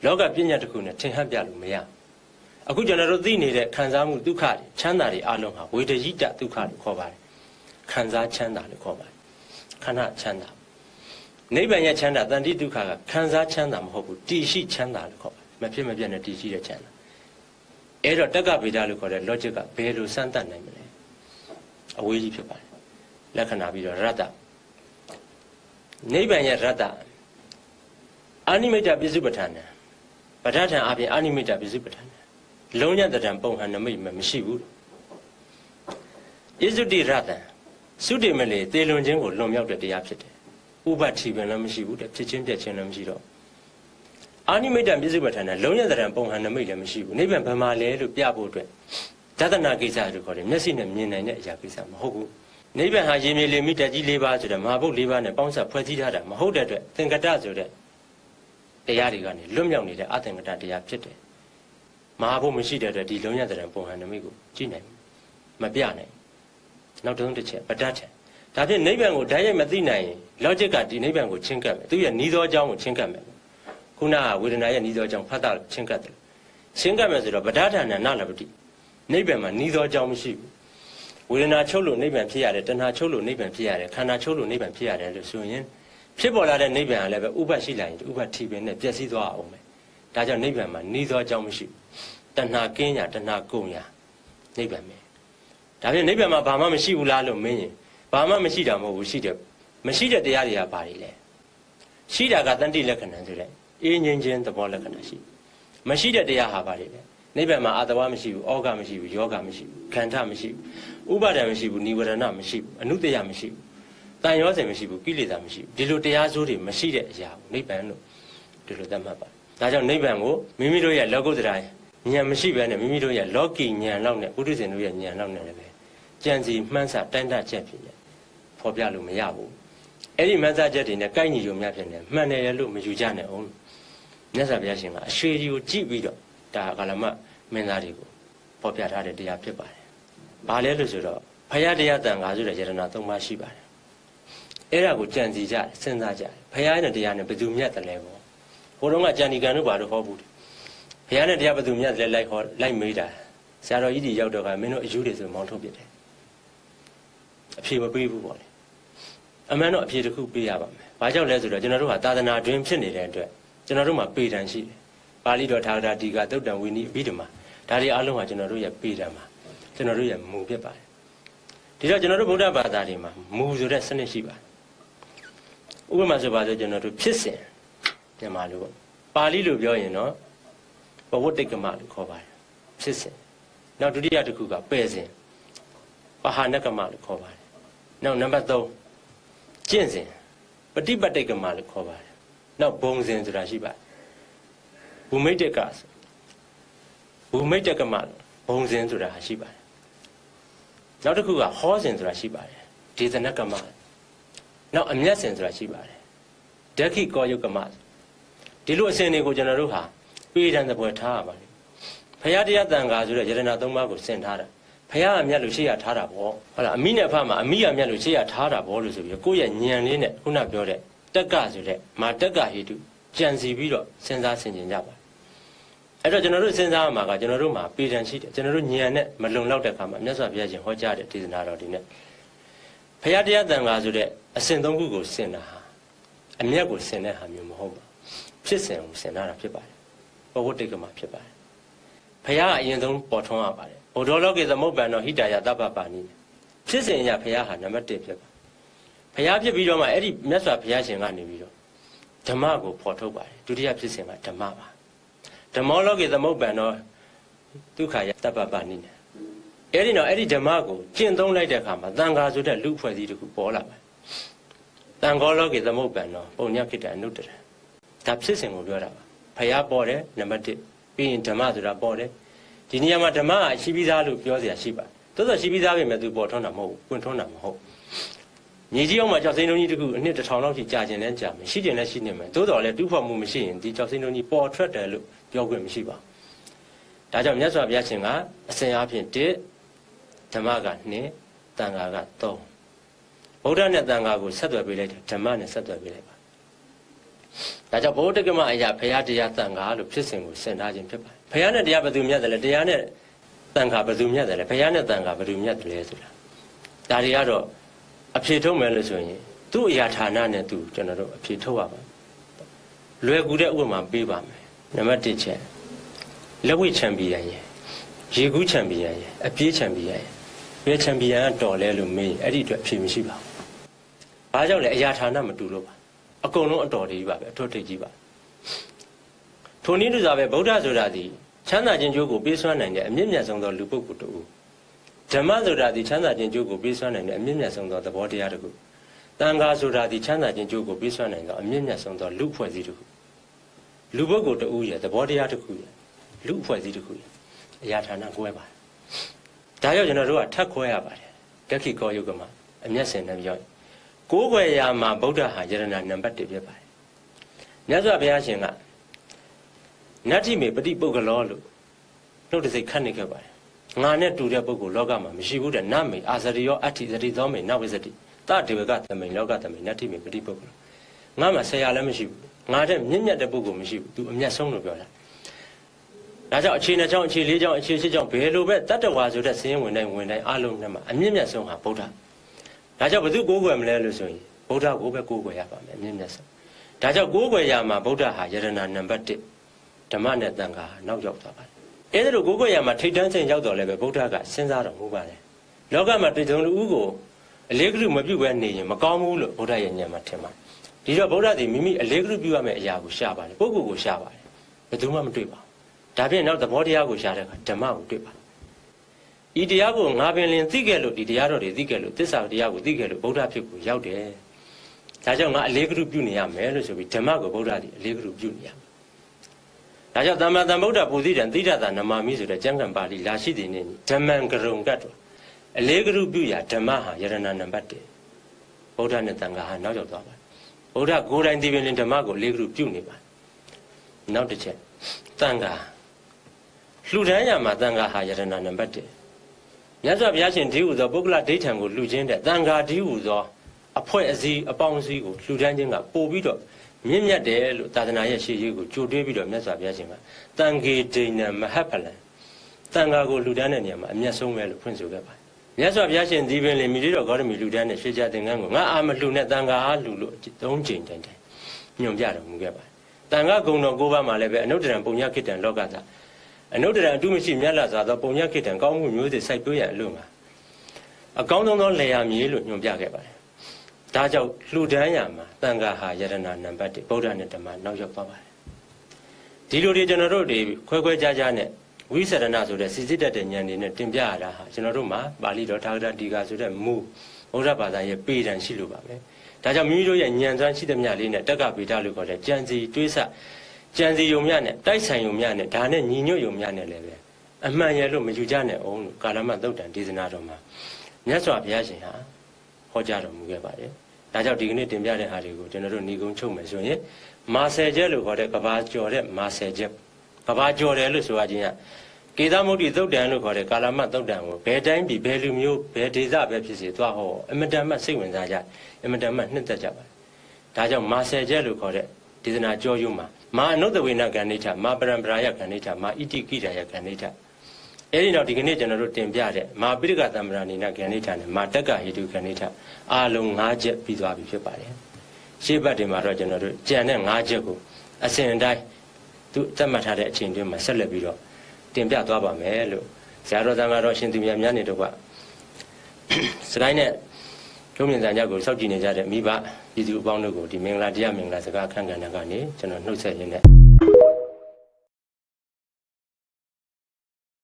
လောကပညာတစ်ခုနဲ့ထင်ဟပ်ပြလို့မရအခုကျွန်တော်တို့သိနေတဲ့ခံစားမှုဒုက္ခတွေချမ်းသာတွေအလုံးဟာဝေဒယိတဒုက္ခလို့ခေါ်ပါတယ်ခံစားချမ်းသာလို့ခေါ်ပါတယ်ခန္ဓာချမ်းသာနိဗ္ဗာန်ရဲ့ချမ်းသာတန်တိဒုက္ခကခံစားချမ်းသာမဟုတ်ဘူးတည်ရှိချမ်းသာလို့ခေါ်ပါတယ်မဖြစ်မပြတ်နဲ့တည်ရှိတဲ့ချမ်းသာအဲ့တော့တက္ကဗေဒလို့ခေါ်တဲ့ logic ကဘယ်လိုစမ်းသပ်နိုင်မလဲအဝေးကြီးဖြစ်ပါတယ်လက္ခဏာပြီးတော့ရတ္တနိဗ္ဗာန်ရဲ့ရတ္တအာနိမိတ်တပစ္စုပ္ပထာနံပဋ္ဌာန်းအပြင်အာနိမိတ်တပစ္စုပ္ပထာနံလုံးညတတံပုံဟံနမိတ်မရှိဘူးဣဇုတိရတ္တံသုတိမလေသေလွန်ခြင်းကိုလွန်မြောက်တဲ့တရားဖြစ်တယ်ဥပတိပင်လည်းမရှိဘူးတဲ့ဖြစ်ချင်းပြက်ချင်းလည်းမရှိတော့အာနိမိတ်တပစ္စုပ္ပထာနံလုံးညတတံပုံဟံနမိတ်လည်းမရှိဘူးနိဗ္ဗာန်ဘယ်မှာလဲလို့ပြဖို့အတွက်ဒသနာကိစ္စလို့ခေါ်တယ်မျက်စိနဲ့မြင်နိုင်တဲ့အရာကိစ္စမဟုတ်ဘူးနိဗ္ဗာန်ဟာရေမြေလေမိတက်ကြီး၄ပါးဆိုတဲ့မဟာဘုတ်၄ပါးနဲ့ပေါင်းစပ်ဖွဲ့စည်းထားတာမဟုတ်တဲ့အတွက်သင်္ကတဆိုတဲ့တရားတွေကနေလွတ်မြောက်နေတဲ့အသင်္ကတတရားဖြစ်တယ်မဟာဘုတ်မရှိတဲ့အတွက်ဒီလုံးရတဲ့ပုံဟန်နမိတ်ကိုကြည့်နိုင်မပြနိုင်နောက်တစ်ချက်ပဋ္ဌာန်းဒါဖြင့်နိဗ္ဗာန်ကိုဓာတ်ရိုက်မသိနိုင်ရင် logic ကဒီနိဗ္ဗာန်ကိုချင်းကပ်မယ်သူရဲ့ဤသောအကြောင်းကိုချင်းကပ်မယ်ခုနကဝေဒနာရဲ့ဤသောအကြောင်းဖတ်တာချင်းကပ်တယ်ချင်းကပ်မယ်ဆိုတော့ပဋ္ဌာန်းနာလပတိနိဗ္ဗာန်မှာဤသောအကြောင်းမရှိဘူးဝေဒနာချုပ်လို့နိဗ္ဗာန်ဖြစ်ရတယ်တဏှာချုပ်လို့နိဗ္ဗာန်ဖြစ်ရတယ်ခန္ဓာချုပ်လို့နိဗ္ဗာန်ဖြစ်ရတယ်လို့ဆိုရင်ဖြစ်ပေါ်လာတဲ့နိဗ္ဗာန်ကလည်းပဲဥပ္ပရှိလာရင်ဥပ္ပတိပင်နဲ့ပျက်စီးသွားအောင်ပဲဒါကြောင့်နိဗ္ဗာန်မှာဤသောအကြောင်းမရှိဘူးတဏှာကင်းညာတဏှာကုန်ညာနိဗ္ဗာန်ပဲဒါဖြင့်နိဗ္ဗာန်မှာဘာမှမရှိဘူးလားလို့မင်းရင်ဘာမှမရှိတာမဟုတ်ဘူးရှိတယ်မရှိတဲ့တရားတွေကဘာတွေလဲရှိတာကတန်တိလက္ခဏာဆိုတဲ့အေးငြိမ်းခြင်းသဘောလက္ခဏာရှိမရှိတဲ့တရားဟာဘာတွေလဲနိဗ္ဗာန်မှာအာတဝမရှိဘူးဩဃမရှိဘူးယောဂမရှိဘူးခန္ဓာမရှိဘူးဥပါဒံမရှိဘူးနိဝရဏမရှိဘူးအနုတ္တယမရှိဘူးတန်ရောစင်မရှိဘူးကိလေသာမရှိဘူးဒီလိုတရားစိုးတွေမရှိတဲ့အရာကိုနိဗ္ဗာန်လို့ဒီလိုသတ်မှတ်ပါဒါကြောင့်နိဗ္ဗာန်ကိုမိမိတို့ရဲ့လောကုတ္တရာဉာဏ်မရှိဘဲနဲ့မိမိတို့ရဲ့လောကီဉာဏ်လောက်နဲ့ပုထုဇဉ်တို့ရဲ့ဉာဏ်လောက်နဲ့လည်းပဲကြံစီမှန်းဆတိုင်းတချက်ဖြစ်နေဖော်ပြလို့မရဘူးအဲ့ဒီမှန်းဆချက်တွေနဲ့ကိုက်ညီရုံများဖြစ်နေမှန်တယ်လို့မယူကြနဲ့အောင်မြတ်စွာဘုရားရှင်ကအရွှေကြီးကိုကြည့်ပြီးတော့ဒါကာလမမင်းသားတွေကိုဖော်ပြထားတဲ့တရားဖြစ်ပါတယ်။ဘာလဲလို့ဆိုတော့ဖယားတရားတန်ခါဆိုတဲ့ယတနာ၃ပါးရှိပါတယ်။အဲ့ဒါကိုကြံစီကြတယ်စဉ်းစားကြတယ်။ဖယားနဲ့တရားနဲ့ဘယ်သူမြတ်တယ်လဲပေါ့။ဟိုတုန်းကကြံဒီကံတို့ဘာလို့ဟောဘူးလဲ။ဖယားနဲ့တရားဘယ်သူမြတ်တယ်လဲလိုက်မေးတာ။ဆရာတော်ကြီးကြီးရောက်တော့ကမင်းတို့အယူတွေဆိုမောင်းထုတ်ပြတယ်။အဖြေမပေးဘူးပေါ့လေ။အမှန်တော့အဖြေတစ်ခုပေးရပါမယ်။ဘာကြောင့်လဲဆိုတော့ကျွန်တော်တို့ဟာသာသနာတွင်ဖြစ်နေတဲ့အတွက်ကျွန်တော်တို့မှာပေတံရှိတယ်။ပါဠိတော်ထာဂရတိကသုတ်တံဝိနည်းအဘိဓမ္မာဒါတွေအားလုံးဟာကျွန်တော်တို့ရဲ့ပေတံမှာကျွန်တော်တို့ရဲ့မူဖြစ်ပါတယ်ဒီတော့ကျွန်တော်တို့ဗုဒ္ဓဘာသာတွေမှာမူဆိုတဲ့စနစ်ရှိပါတယ်ဥပမာဆိုပါဆိုကျွန်တော်တို့ဖြစ်စဉ်မြန်မာလိုပေါ့ပါဠိလိုပြောရင်တော့ပဝတ္တိကမလို့ခေါ်ပါတယ်ဖြစ်စဉ်နောက်ဒုတိယတစ်ခုကပယ်စဉ်ပဟာနကမလို့ခေါ်ပါတယ်နောက်နံပါတ်3ကျင့်စဉ်ပฏิပတ်တိကမလို့ခေါ်ပါတယ်နောက်ဘုံစဉ်ဆိုတာရှိပါတယ်ဘူမိတ်တကဘူမိတ်တကမဘုံစဉ်ဆိုတာရှိပါတယ်နောက်တစ်ခုကဟောစဉ်ဆိုတာရှိပါတယ်ဒေသနကမနောက်အမျက်စဉ်ဆိုတာရှိပါတယ်ဓက္ခိကောယုကမဒီလိုအစဉ်တွေကိုကျွန်တော်တို့ဟာပေတံသပွဲထားရပါတယ်ဖရာတရားတန်ခါဆိုတဲ့ယတနာ၃ပါးကိုဆင်ထားတာဖရာအမျက်လို့ရှေ့ရထားတာပေါ့ဟုတ်လားအမိနဲ့ဖမှာအမိအမျက်လို့ရှေ့ရထားတာပေါ့လို့ဆိုပြီးကိုယ့်ရဲ့ဉာဏ်လေးနဲ့ခုနပြောတဲ့တက္ကဆိုတဲ့မာတက္ကဟိတုကြံစီပြီးတော့စဉ်းစားဆင်ခြင်ကြပါအဲ့တော့ကျွန်တော်တို့စဉ်းစားရမှာကကျွန်တော်တို့မှာပေတံရှိတယ်ကျွန်တော်တို့ဉာဏ်နဲ့မလုံလောက်တဲ့အခါမှာမြတ်စွာဘုရားရှင်ဟောကြားတဲ့ဒေသနာတော်ဒီနဲ့ဘုရားတရားတန်ခါဆိုတဲ့အစဉ်၃ခုကိုဆင်တာဟာအမျက်ကိုဆင်တဲ့ဟာမျိုးမဟုတ်ပါဖြစ်စဉ်ကိုဆင်တာဖြစ်ပါတယ်ဘဝတ္တိကမှာဖြစ်ပါတယ်ဘုရားကအရင်ဆုံးပေါ်ထွန်းရပါတယ်ဘုဒ္ဓလောကေသမုပ္ပန်တော်ဟိတယတပ္ပပါဏိဖြစ်စဉ်အရာဘုရားဟာနံပါတ်1ဖြစ်ပါဘုရားဖြစ်ပြီးတော့မှအဲ့ဒီမြတ်စွာဘုရားရှင်ကနေပြီးတော့ဓမ္မကိုဖော်ထုတ်ပါတယ်ဒုတိယဖြစ်စဉ်ကဓမ္မပါဓမ္မောလောကေသမုပ္ပန်တော်ဒုက္ခယတပ္ပပါဏိနဲ့အဲ့ဒီတော့အဲ့ဒီဓမ္မကိုကျင့်သုံးလိုက်တဲ့အခါမှာသံဃာဆိုတဲ့လူအဖွဲ့အစည်းတစ်ခုပေါ်လာပါတယ်သံဃောလောကေသမုပ္ပန်တော်ပုံညခိတအနုတ္တရဒါဖြစ်စဉ်ကိုပြောတာပါဘုရားပေါ်တယ်နံပါတ်1ပြီးရင်ဓမ္မဆိုတာပေါ်တယ်ဒီနေရာမှာဓမ္မကရှိပြီးသားလို့ပြောเสียရှိပါတယ်သို့သောရှိပြီးသားပဲမဲ့သူပေါ်ထွန်းတာမဟုတ်ဘူးပွင့်ထွန်းတာမဟုတ်ညီကြီးအောင်မှာကြောက်စိမ့်လုံးကြီးတစ်ခုအနှစ်1000လောက်ထိကြာကျင်တဲ့ကြာမယ်ရှိကျင်လည်းရှိနေမယ်သို့တော်လည်းတူးဖော်မှုမရှိရင်ဒီကြောက်စိမ့်လုံးကြီးပေါ်ထွက်တယ်လို့ပြောခွင့်မရှိပါဘူးဒါကြောင့်မြတ်စွာဘုရားရှင်ကအစဉ်အားဖြင့်1ဓမ္မက2သံဃာက3ဗုဒ္ဓနဲ့သံဃာကိုဆက်သွယ်ပေးလိုက်တယ်ဓမ္မနဲ့ဆက်သွယ်ပေးလိုက်ပါ ဒါကြောင့်ဘုဒ္ဓကမအရာဘုရားတရားတန်ခါလို့ဖြစ်စဉ်ကိုဆင်ထားခြင်းဖြစ်ပါတယ်ဘုရားနဲ့တရားဘယ်သူမြတ်တယ်လဲတရားနဲ့တန်ခါဘယ်သူမြတ်တယ်လဲဘုရားနဲ့တန်ခါဘယ်သူမြတ်တယ်လဲဆိုတာဒါတွေကတော့အဖြေထုတ်မယ်လို့ဆိုရင်သူ့အရာဌာနနဲ့သူကျွန်တော်တို့အဖြေထုတ်ရပါလွယ်ကူတဲ့ဥပမာပေးပါမယ်နံပါတ်1ချက်လက်ဝှေ့ချန်ပီယံရဲ့ရေကူးချန်ပီယံရဲ့အပြေးချန်ပီယံရဲ့ဘယ်ချန်ပီယံကတော်လဲလို့မေးအဲ့ဒီအတွက်အဖြေမရှိပါဘူးဘာကြောင့်လဲအရာဌာနမတူလို့ပါအကုန်လုံးအတော်တည်းပါပဲအထွတ်ထိပ်ကြီးပါထိုနည်းတူစွာပဲဗုဒ္ဓဆိုတာဒီချမ်းသာခြင်းကျိုးကိုပေးစွမ်းနိုင်တဲ့အမြင့်မြတ်ဆုံးသောလူပုဂ္ဂိုလ်တူဓမ္မဆိုတာဒီချမ်းသာခြင်းကျိုးကိုပေးစွမ်းနိုင်တဲ့အမြင့်မြတ်ဆုံးသောသဘောတရားတစ်ခုတန်ခါဆိုတာဒီချမ်းသာခြင်းကျိုးကိုပေးစွမ်းနိုင်သောအမြင့်မြတ်ဆုံးသောလူအဖွဲ့အစည်းတစ်ခုလူပုဂ္ဂိုလ်တူရဲ့သဘောတရားတစ်ခုရဲ့လူအဖွဲ့အစည်းတစ်ခုရဲ့အရာဌာနကွဲပါတယ်ဒါကြောင့်ကျွန်တော်တို့ကထပ်ခွဲရပါတယ်ဒက္ခိကောယုကမှာအမျက်စင်နဲ့ပြောကိုးကွယ်ရာမှာဗုဒ္ဓဟာယရဏနံပါတ်1ဖြစ်ပါတယ်မြတ်စွာဘုရားရှင်ကနတ္ထိမေပฏิပုဂ္ဂလောလို့နှုတ်တစိတ်ခတ်နေခဲ့ပါတယ်ငါနဲ့တူတဲ့ပုဂ္ဂိုလ်လောကမှာမရှိဘူးတဲ့နမေအာဇရိယောအဋ္ဌိသတိသောမေနဝိဇ္ဇတိတတေဝကသမိန်လောကသမိန်နတ္ထိမေပฏิပုဂ္ဂလောငါမှာဆရာလည်းမရှိဘူးငါတဲ့မြင့်မြတ်တဲ့ပုဂ္ဂိုလ်မရှိဘူးသူအမျက်ဆုံးလို့ပြောတာဒါကြောင့်အခြေနှစ်ကြောင့်အခြေလေးကြောင့်အခြေရှစ်ကြောင့်ဘယ်လိုပဲတတ္တဝါဆိုတဲ့စည်ရင်ဝင်တိုင်းအလုံးနဲ့မှာအမြင့်မြတ်ဆုံးဟာဗုဒ္ဓဒါကြောင့်ဘယ်သူကိုးကွယ်မလဲလို့ဆိုရင်ဗုဒ္ဓကိုပဲကိုးကွယ်ရပါမယ်အမြင့်မြတ်ဆုံးဒါကြောင့်ကိုးကွယ်ရမှာဗုဒ္ဓဟာယရဏနံပါတ်1ဓမ္မနဲ့တန်ခါနောက်ရောက်သွားပါတယ်အဲ့ဒါလိုကိုးကွယ်ရမှာထိတ်တန်းချိန်ရောက်တော့လည်းပဲဗုဒ္ဓကစဉ်းစားတော်မူပါတယ်လောကမှာတည်တုံလူဦးကိုအလေးကလူမပြုတ်ပဲနေရင်မကောင်းဘူးလို့ဗုဒ္ဓရဲ့ဉာဏ်မှာထင်ပါတယ်ဒီတော့ဗုဒ္ဓသည်မိမိအလေးကလူပြုရမယ့်အရာကိုရှာပါတယ်ပုဂ္ဂိုလ်ကိုရှာပါတယ်ဘယ်သူမှမတွေ့ပါဘူးဒါဖြင့်နောက်သဘောတရားကိုရှာတဲ့အခါဓမ္မကိုတွေ့ပါဤတရားကိုငါပင်လင်သိခဲ့လို့ဒီတရားတော်တွေသိခဲ့လို့သစ္စာတရားကိုသိခဲ့လို့ဗုဒ္ဓဖြစ်ကိုရောက်တယ်ဒါကြောင့်ငါအလေးကလူပြုနေရမယ်လို့ဆိုပြီးဓမ္မကိုဗုဒ္ဓသည်အလေးကလူပြုနေရမယ်ဒါကြောင့်သမ္မာသမ္ဗုဒ္ဓပုသိတံသီတတာနမာမိဆိုတဲ့ကျမ်းဂန်ပါဠိလာရှိတဲ့နေ့ဓမ္မံကရုံကတ်တော်အလေးကလူပြုရာဓမ္မဟာယရဏနံပါတ်1ဗုဒ္ဓနဲ့တန်ခါဟာနောက်ရောက်သွားပါတယ်ဗုဒ္ဓကိုယ်တိုင်ဒီပင်လင်ဓမ္မကိုအလေးကလူပြုနေပါတယ်နောက်တစ်ချက်တန်ခါလှူဒန်းရမှာတန်ခါဟာယရဏနံပါတ်1မြတ်စွာဘုရားရှင်ဒီဟုသောပုဂ္ဂလဒိဋ္ဌံကိုလှူခြင်းတဲ့တန်ခါဒီဟုသောအဖွဲ့အစည်းအပေါင်းအစည်းကိုလှူဒန်းခြင်းကပို့ပြီးတော့မြင့်မြတ်တယ်လို့သာသနာရဲ့ရှေ့ရေးကိုကြိုတွေးပြီးတော့မြတ်စွာဘုရားရှင်ကတန်ခေဒိဏံမဟပလံတန်ခါကိုလှူဒန်းတဲ့နေရာမှာအမျက်ဆုံးပဲလို့ဖွင့်ဆိုခဲ့ပါတယ်မြတ်စွာဘုရားရှင်ဒီပင်လေမိလေးတော်ဂေါတမီလှူဒန်းတဲ့ရွှေကြသင်္ကန်းကိုငါအာမလှူနဲ့တန်ခါအားလှူလို့3ကြိမ်တိုင်ညွှန်ပြတော်မူခဲ့ပါတယ်တန်ခါဂုဏ်တော်9ပါးမှာလည်းပဲအနုတ္တရံပုံညခိတံလောကသာအနုတ္တရံအတုမရှိမြတ်လာစွာသောပုံညခိတံကောင်းမှုမျိုးစေ့စိုက်ပျိုးရန်အလို့မှာအကောင်းဆုံးသောလေယာမြေလို့ညွှန်ပြခဲ့ပါတယ်ဒါကြောင့်လှူဒန်းရမှာတန်ခါဟာယရဏနံပါတ်1ဗုဒ္ဓနဲ့ဓမ္မနောက်ရောက်သွားပါတယ်ဒီလိုတွေကျွန်တော်တို့တွေခွဲခွဲခြားခြားနဲ့ဝိသရဏဆိုတဲ့စီစစ်တတ်တဲ့ဉာဏ်တွေနဲ့တင်ပြရတာဟာကျွန်တော်တို့မှာပါဠိတော်ထာဂရတိကာဆိုတဲ့မူဗုဒ္ဓဘာသာရဲ့ပေတံရှိလို့ပါပဲဒါကြောင့်မိမိတို့ရဲ့ဉာဏ်စွမ်းရှိသမျှလေးနဲ့တက္ကဗေဒလို့ခေါ်တဲ့ကြံစီတွေးဆကြံစီယုံမြနဲ့တိုက်ဆိုင်ယုံမြနဲ့ဒါနဲ့ညီညွတ်ယုံမြနဲ့လည်းပဲအမှန်ရလို့မယူကြနဲ့အောင်လို့ကာလမသုတ်တံဒေသနာတော်မှာမြတ်စွာဘုရားရှင်ဟာဟောကြားတော်မူခဲ့ပါတယ်ဒါကြောင့်ဒီကနေ့တင်ပြတဲ့ဟာတွေကိုကျွန်တော်တို့ညီကုန်းချုပ်မယ်ဆိုရင်မာဆယ်ချက်လို့ခေါ်တဲ့ကဘာကျော်တဲ့မာဆယ်ချက်ကဘာကျော်တယ်လို့ဆိုရခြင်းကကေသမုဒ္ဒိသုတ်တံလို့ခေါ်တဲ့ကာလမသုတ်တံကိုဘယ်တိုင်းပြည်ဘယ်လူမျိုးဘယ်ဒေသပဲဖြစ်စေသွားဟောအမတန်မှစိတ်ဝင်စားကြအမတန်မှနှစ်သက်ကြပါတယ်ဒါကြောင့်မာဆယ်ချက်လို့ခေါ်တဲ့ဒေသနာကျော်ယူမှာမာအနုတ္တဝေနကဏ္ဍိဋ္ဌမာပရံပရာယကဏ္ဍိဋ္ဌမာဣတိကိရာယကဏ္ဍိဋ္ဌအဲဒီနောက်ဒီကနေ့ကျွန်တော်တို့တင်ပြတဲ့မာပိဋကသမ္မရာနိနကဏ္ဍိဋ္ဌနဲ့မာတက္ကဟိတုကဏ္ဍိဋ္ဌအားလုံး5ချက်ပြီးသွားပြီဖြစ်ပါတယ်ရှေ့ဘက်တွေမှာတော့ကျွန်တော်တို့ကြံတဲ့5ချက်ကိုအစဉ်အတိုင်းသူသတ်မှတ်ထားတဲ့အချိန်တွင်းမှာဆက်လက်ပြီးတော့တင်ပြသွားပါမယ်လို့ဇာတော်သံဃာတော်ရှင်သူမြတ်များနေတော့ကစကိုင်းနဲ့ထုံးမြင့်စံကြောက်ကိုစောင့်ကြည့်နေကြတဲ့မိဘပြည်သူအပေါင်းတို့ကိုဒီမင်္ဂလာတရားမင်္ဂလာစကားအခမ်းကဏ္ဍကနေကျွန်တော်နှုတ်ဆက်ရင်းနဲ့